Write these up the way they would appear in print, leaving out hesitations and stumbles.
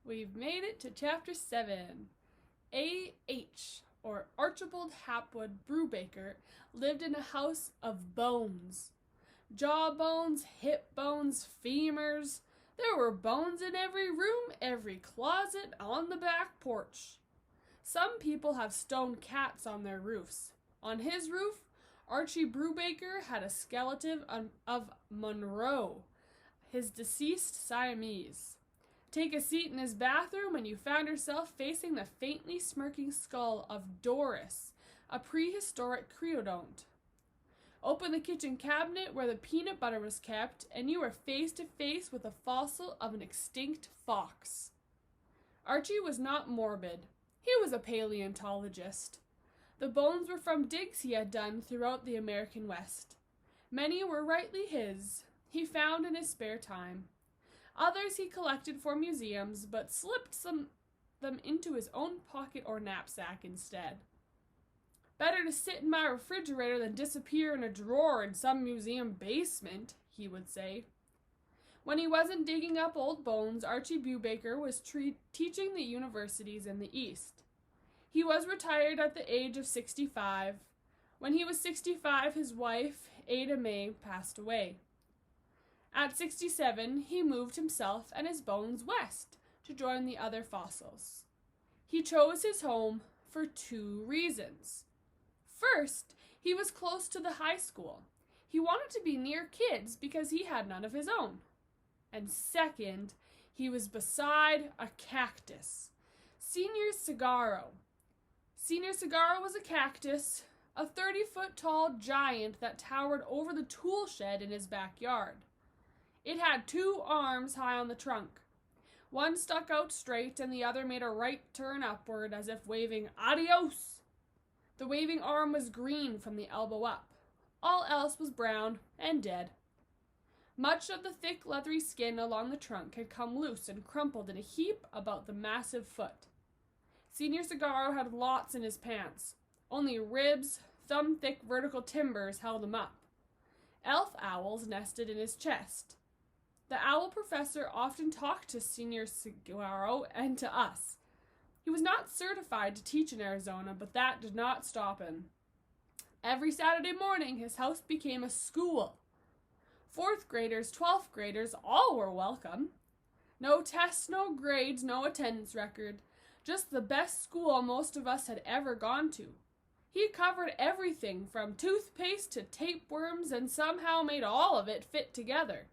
We've made it to Chapter 7. A.H., or Archibald Hapwood Brubaker, lived in a house of bones. Jaw bones, hip bones, femurs. There were bones in every room, every closet, on the back porch. Some people have stone cats on their roofs. On his roof, Archie Brubaker had a skeleton of Monroe, his deceased Siamese. Take a seat in his bathroom and you found yourself facing the faintly smirking skull of Doris, a prehistoric creodont. Open the kitchen cabinet where the peanut butter was kept, and you were face to face with a fossil of an extinct fox. Archie was not morbid. He was a paleontologist. The bones were from digs he had done throughout the American West. Many were rightly his, he found in his spare time. Others he collected for museums, but slipped them into his own pocket or knapsack instead. Better to sit in my refrigerator than disappear in a drawer in some museum basement, he would say. When he wasn't digging up old bones, Archie Brubaker was teaching the universities in the East. He was retired at the age of 65. When he was 65, his wife, Ada May, passed away. At 67, he moved himself and his bones west to join the other fossils. He chose his home for 2 reasons. First, he was close to the high school. He wanted to be near kids because he had none of his own. And second, he was beside a cactus. Senior Saguaro. Senior Saguaro was a cactus, a 30-foot tall giant that towered over the tool shed in his backyard. It had 2 arms high on the trunk. One stuck out straight and the other made a right turn upward as if waving adios. The waving arm was green from the elbow up. All else was brown and dead. Much of the thick leathery skin along the trunk had come loose and crumpled in a heap about the massive foot. Senior Saguaro had lots in his pants. Only ribs, thumb-thick vertical timbers held him up. Elf owls nested in his chest. The owl professor often talked to Senior Saguaro and to us. He was not certified to teach in Arizona, but that did not stop him. Every Saturday morning, his house became a school. 4th graders, 12th graders, all were welcome. No tests, no grades, no attendance record. Just the best school most of us had ever gone to. He covered everything from toothpaste to tapeworms and somehow made all of it fit together.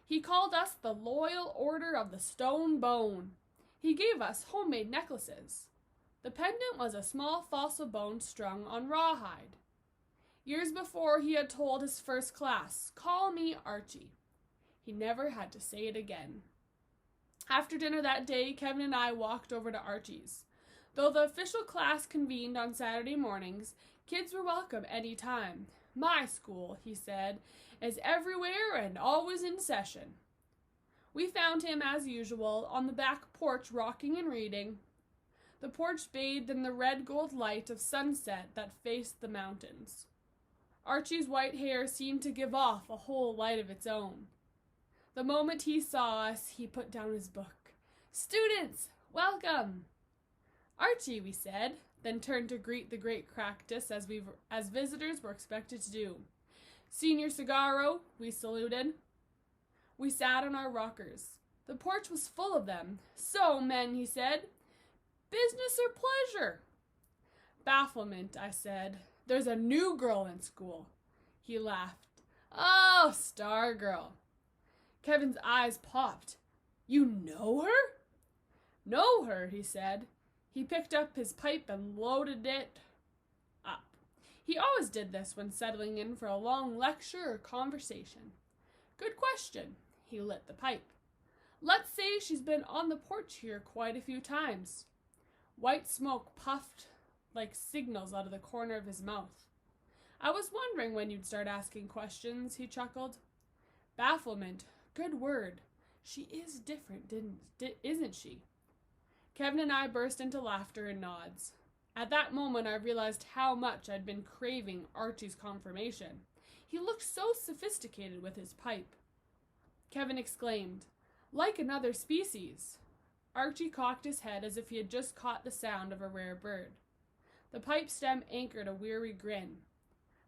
He called us the Loyal Order of the Stone Bone. He gave us homemade necklaces. The pendant was a small fossil bone strung on rawhide. Years before, he had told his first class, "Call me Archie." He never had to say it again. After dinner that day, Kevin and I walked over to Archie's. Though the official class convened on Saturday mornings, kids were welcome any time. "My school," he said, "is everywhere and always in session." We found him, as usual, on the back porch rocking and reading. The porch bathed in the red-gold light of sunset that faced the mountains. Archie's white hair seemed to give off a whole light of its own. The moment he saw us, he put down his book. "Students, welcome!" "Archie," we said, then turned to greet the great cactus as visitors were expected to do. "Senior Saguaro," we saluted. We sat on our rockers. The porch was full of them. "So, men," he said, "business or pleasure?" "Bafflement," I said. "There's a new girl in school." He laughed. "Oh, Stargirl." Kevin's eyes popped. "You know her?" "Know her," he said. He picked up his pipe and loaded it up. He always did this when settling in for a long lecture or conversation. "Good question." He lit the pipe. "Let's say she's been on the porch here quite a few times." White smoke puffed like signals out of the corner of his mouth. "I was wondering when you'd start asking questions," he chuckled. "Bafflement. Good word. She is different, isn't she?" Kevin and I burst into laughter and nods. At that moment, I realized how much I'd been craving Archie's confirmation. He looked so sophisticated with his pipe. Kevin exclaimed, "Like another species." Archie cocked his head as if he had just caught the sound of a rare bird. The pipe stem anchored a weary grin.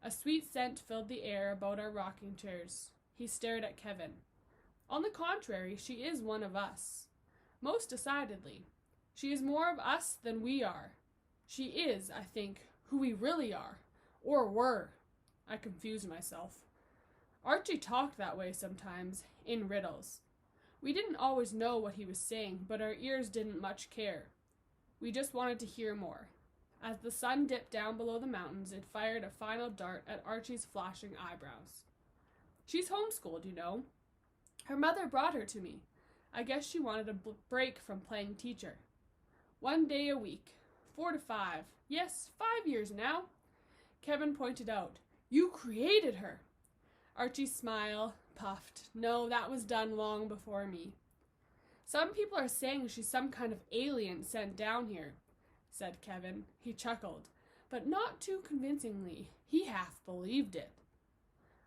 A sweet scent filled the air about our rocking chairs. He stared at Kevin. On the contrary, she is one of us. Most decidedly. She is more of us than we are. She is, I think, who we really are. Or were. I confused myself. Archie talked that way sometimes, in riddles. We didn't always know what he was saying, but our ears didn't much care. We just wanted to hear more. As the sun dipped down below the mountains, it fired a final dart at Archie's flashing eyebrows. She's homeschooled, you know. Her mother brought her to me. I guess she wanted a break from playing teacher. 1 day a week, 4 to 5. Yes, 5 years now. Kevin pointed out, "You created her." Archie's smile puffed. "No, that was done long before me." "Some people are saying she's some kind of alien sent down here," said Kevin. He chuckled, but not too convincingly. He half believed it.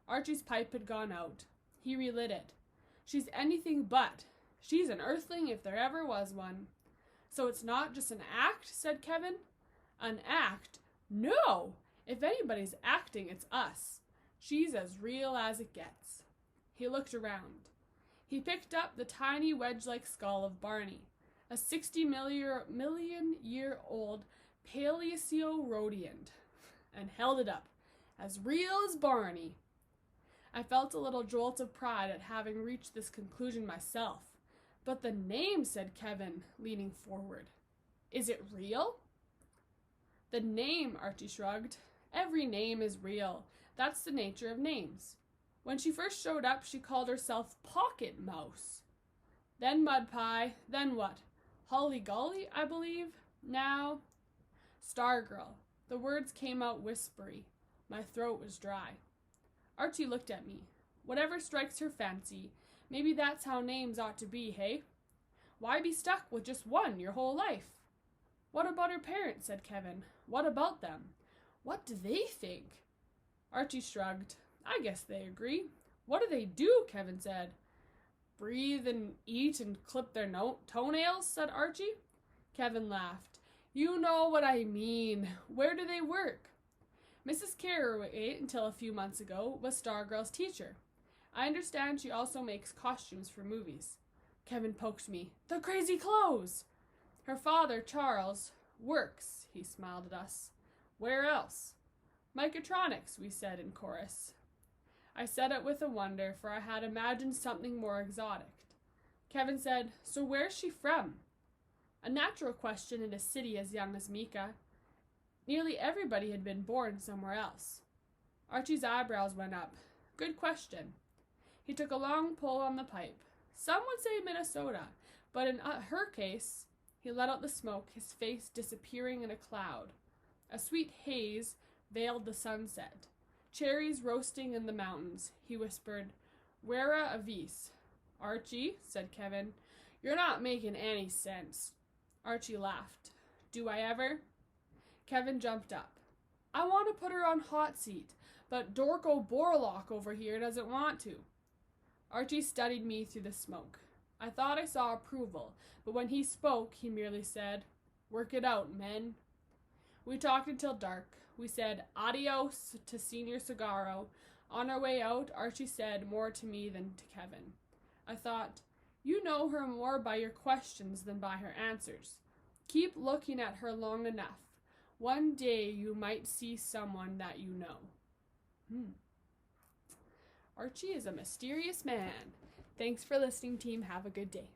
Archie's pipe had gone out. He relit it. "She's anything but. She's an earthling if there ever was one." "So it's not just an act?" said Kevin. "An act? No! If anybody's acting, it's us. She's as real as it gets." He looked around. He picked up the tiny wedge-like skull of Barney, a 60-million-year-old Paleoceorodian, and held it up, as real as Barney. I felt a little jolt of pride at having reached this conclusion myself. "But the name," said Kevin, leaning forward. "Is it real?" "The name," Archie shrugged. "Every name is real. That's the nature of names. When she first showed up, she called herself Pocket Mouse. Then Mud Pie. Then what? Holly Golly, I believe. Now, Stargirl." The words came out whispery. My throat was dry. Archie looked at me. "Whatever strikes her fancy. Maybe that's how names ought to be, hey? Why be stuck with just one your whole life?" "What about her parents?" said Kevin. "What about them? What do they think?" Archie shrugged. "I guess they agree." "What do they do?" Kevin said. "Breathe and eat and clip their toenails," said Archie. Kevin laughed. "You know what I mean. Where do they work?" "Mrs. Carraway, until a few months ago, was Stargirl's teacher. I understand she also makes costumes for movies." Kevin poked me. "The crazy clothes!" "Her father, Charles, works," he smiled at us. "Where else?" "Mechatronics," we said in chorus. I said it with a wonder, for I had imagined something more exotic. Kevin said, "So where's she from?" A natural question in a city as young as Mika. Nearly everybody had been born somewhere else. Archie's eyebrows went up. "Good question." He took a long pull on the pipe. "Some would say Minnesota, but in her case," he let out the smoke, his face disappearing in a cloud. A sweet haze veiled the sunset. "Cherries roasting in the mountains," he whispered. "Rara avis." "Archie," said Kevin, "you're not making any sense." Archie laughed. "Do I ever?" Kevin jumped up. "I want to put her on hot seat, but Dorko Borlock over here doesn't want to." Archie studied me through the smoke. I thought I saw approval, but when he spoke, he merely said, "Work it out, men." We talked until dark. We said adios to Senior Cigaro. On our way out, Archie said more to me than to Kevin. I thought, "You know her more by your questions than by her answers. Keep looking at her long enough. One day you might see someone that you know." Archie is a mysterious man. Thanks for listening, team. Have a good day.